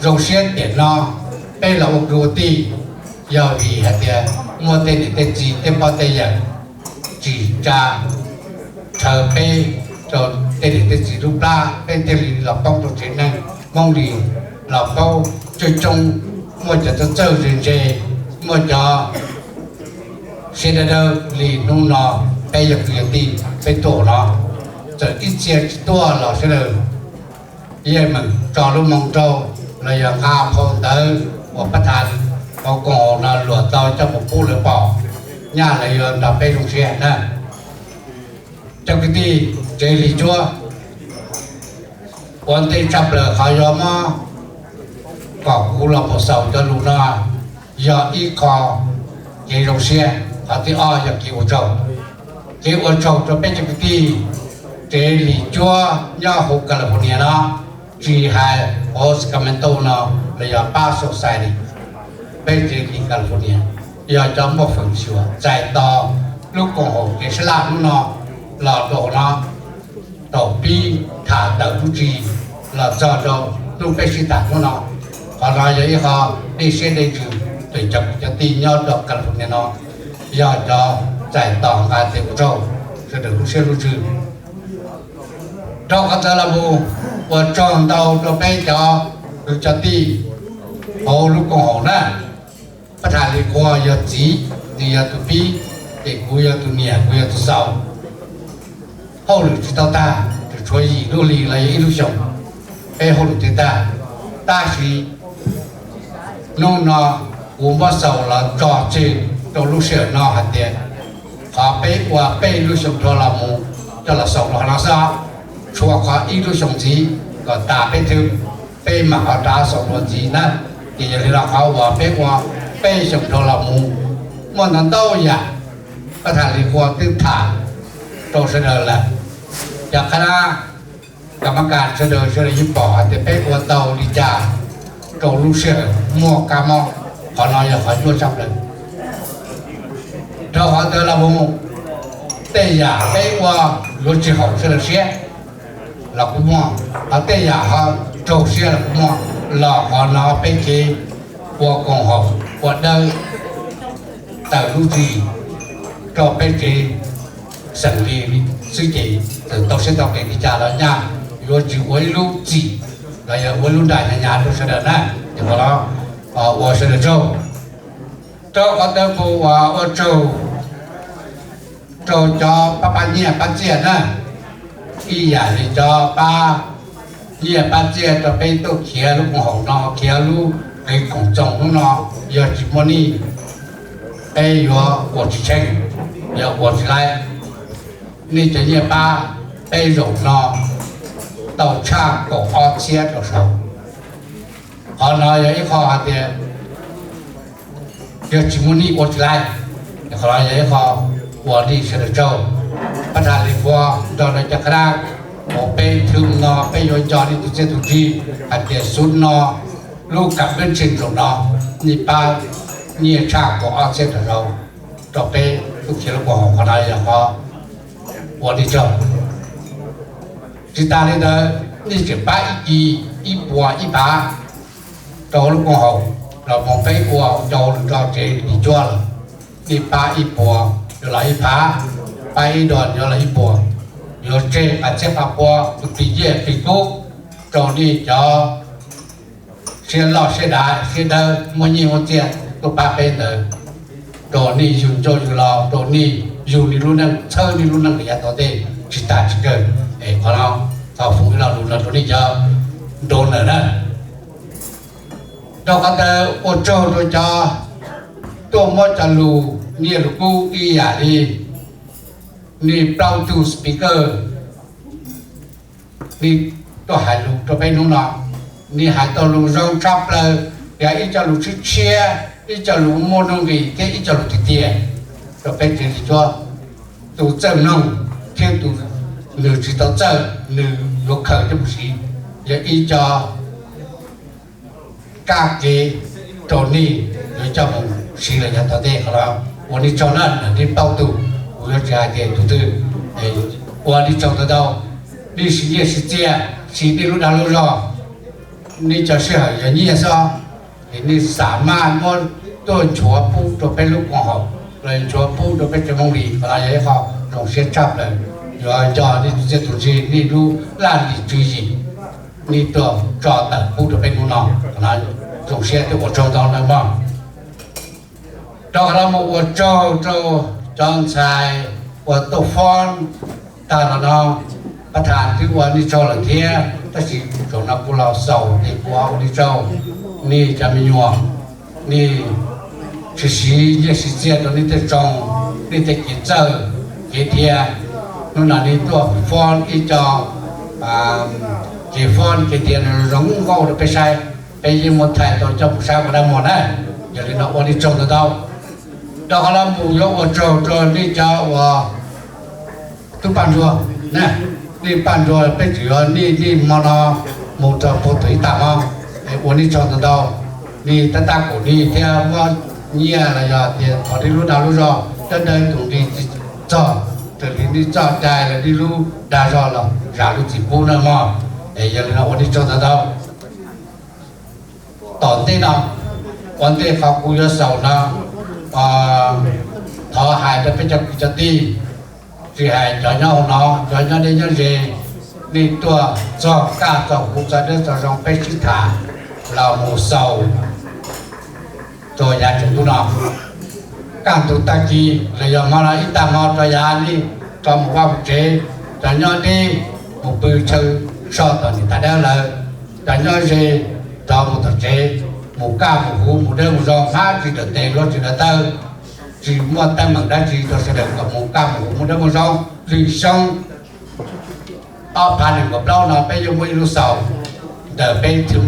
rồng xe tiền nó đây là một đồ ti giờ vì hạt tiền mua tên để tên gì tên bao tên giờ chỉ trả chờ bê rồi tên để tên gì lúc ra bên tên gì là công đồ chiến năng mong gì là câu chơi chung mua cho chơi rình rề mua cho xe đỡ đỡ lì nung nó bây giờ cái ti bên tổ nóจะอิเจียตัวเราเสนอเยี่ยมจอรุ่มมองโจเราอยากข้ามพงเตอร์ว่าประธานเขาโกงเราหลวงต่อจะผมพูดหรือเปล่าย่าเลยเราไปโรงเรียนนะจังที่เจริญชัววันที่จับเลยเขายอมมาก็กูเราพอสาวจะรู้นะอย่าอีกอเจริญโรงเรียนเขาที่อ้ออยากกิวโจกิวโจจะเป็นจังที่这里做要好个了不年了，只还我是个门头呢，那要把手塞的，被这里个了不年，要怎么分析啊？再到如果我给是哪路呢？老多呢，倒闭他的不知，老早着都被是打路呢，后来有一下那些的就对这地要到个了不年呢，要到再到俺这不着，是的路线路子。trong các gia đình và trong đầu cho bé cho ti hồ lúc còn hồ nè bắt đầu đi qua giờ chỉ thì giờ tụi bi để cuối giờ tụi nhẹ cuối giờ tụi sau hồ lúc chỉ tao ta thì chơi gì lúc lì là ít lúc sống bé hồ lúc thì ta chỉ nông nó uống bao sầu là trò chuyện trong lúc sửa nó hạt tiền họ bé qua bé lúc sống cho là mù cho là sầu là nó sao chùa có ít lúc sống gì còn ta bên thứ bên mà họ đã sống rồi gì nè thì giờ là họ vào bên qua bên sống cho là mù mà nó đâu vậy có thể là qua tiếng thả tôi sẽ đợi làจากคณะกรรมการเสนอยิบbỏแต่เป็นวันเตาดีจ่าโจลูเสือมั่วกามอขอน้อยอย่าขอช่วยจับเลยเราขอเจอละมุแต่อย่าเป็นว่ารู้จักเขาเสนอเสียlà cũng mua ở đây nhà họ trâu xe là cũng mua là họ nó bên kia qua cùng họ qua đây tại lúc gì cho bên kia xử lý xử lý từ tàu xe tàu cái đi trả là nhà rồi chỉ với lúc gì là giờ với lúc đại là nhà tôi sẽ đợi này thì mà nó ở sẽ đợi trâu ở đây phụ ở trâu cho ba nhẹ ba chia này ý nhà thì cho ba nhẹ ba chia cho bên tôi kia lúc hậu nó kia lúc cái cổng trồng nó giờ chỉ muốn đi bây giờ của chị tranh giờ của chị lại nên chỉ nhẹ ba bây giờ nó tàu cha cổ họ chia cho sao họ nói vậy họ thì giờ chỉ muốn đi của chị lại họ nói vậy họ của đi sẽ được trâuประธานลิฟัวดอนจักรราโอไปถึงนอไปโยนจอนี่ตุเจตุจีอันเดียสุดนอลูกกับเป็นสิ่งของนอนี่ป้านี่ชาของอาเซียนเราต่อไปทุกเชื้อของคนไทยอย่างพอวันที่เจ้าจิตาเนี่ยนี่จะป้าอีบัวอีป้าโตลูกของเขาเรามองไปบัวโตเราเจดีจ้วนี่ป้าอีบัวอยู่หลายป้าไปดอนอยู่หลายบัว yo che a che pa po pi ye pi ku cho đi cho xuyên lọ xuyên đá xuyên đơ mua nhiều một tiền tôi ba bên nữa đồ ni dùng cho dùng lò đồ ni dùng đi luôn năng chơi đi luôn năng để nhà tao đây chỉ ta chỉ cần để có nào tao phụ cái nào luôn là đồ ni cho đồ nữa đó đâu có thể ô tô tôi cho tôi mua cho lù nhiều lù cu đi à đi ni Bluetooth speaker ni tôi hãy lù tôi bênนู้น ni hãy tôi lù rong chắp lời để ít cho lù chữ chia ít cho lù mua nông gì cái ít cho lù tiền rồi bên trên thì cho tụ chân nông thêm tụ nửa chỉ tao chân nửa lúc khởi cho một gì để ít cho các cái trò ni để cho một xí là nhà tao đây đóวันนี้cho nên là đi bao tụ của gia đình tụ tư đểวันนี้cho tao đâu đi xí ye xí chia xí đi lúc nào lúc rồiนี่จะเชื่ออย่างนี้ซะนี่สามารถมอนต้นชัวปูตัวเป็นลูกของเขาเลยชัวปูตัวเป็นจมูกดีอะไรอย่างนี้เขาลงเสียจับเลยอยู่จอนี่จะถูกจีนี่รู้ล้านดีจีนี่ตัวจอแต่ปูตัวเป็นลูกน้องอะไรลงเสียตัวจอตอนนั้นบ้างตอนเรามาว่าจอชายว่าตัวฟอนตาเรา ประธานที่วันนี้โจหลังเทียถ้าสิโจนักกุลาเสาที่กัวนี่เจ้านี่จะมีหยวงนี่สีเนี่ยสีเจียตัวนี้จะจงนี่จะกินเจอกินเทียนู่นน่ะนี่ตัวฟอนอีจอกินฟอนกินเทียร้องก็ไปใช้ไปยิมหมดไทยตัวเจ้าผู้ชายก็ได้หมดนะอย่าลืมนะวันนี้จงตัวเดียวดอกละมูยว่าโจนี่เจ้าว่าทุกปันชัวนะนี่ปันตัวเป็นเสือนี่มันมุดปถุยตามวันนี้จอดตัวนี่ตั้งแต่ก่อนนี่ที่ว่าเนี่ยอะไรอย่างเดียวพอที่รู้ดาวรู้รอจะเดินตรงนี้จอดแต่นี่จอดใจแล้วที่รู้ดาวรอเราอยากรู้จีบกูนั่นมั้งอย่างนี้วันนี้จอดตัวตอนที่เราวันที่เขาคุยกับสาวนะทอหายจะเป็นจะตีthì hãy cho nhau nó cho nhau đi nhau gì đi tua cho cả tổng cũng cho đến cho trong bê chữ thả là một sầu cho nhà chúng tôi nó càng tụi ta chi là giờ mà là ít ta mà cho nhà đi cho một qua một chế cho nhau đi một bữa chơi so tận thì ta đeo là cho nhau gì cho một tập chế một ca một hú một đêm một giò phá chỉ được tiền luôn chỉ được tơ chỉ mua tay bằng đá chỉ cho sẽ được một cam một đứa một rau thì xong ở phá đừng có lâu nào bây giờ mới lúc sau để bây giờ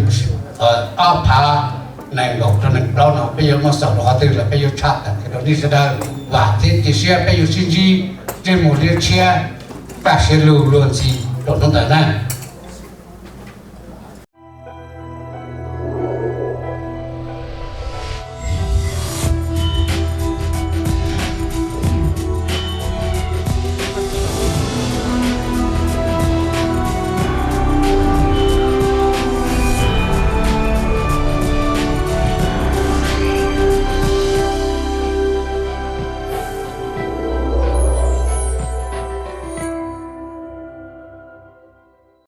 ở phá này ngọc cho nên lâu nào bây giờ mà sau đó từ là bây giờ chặt cái đó đi sẽ được và thế thì xe bây giờ xin gì trên một liệt xe các xe lù luôn gì đó nó tới này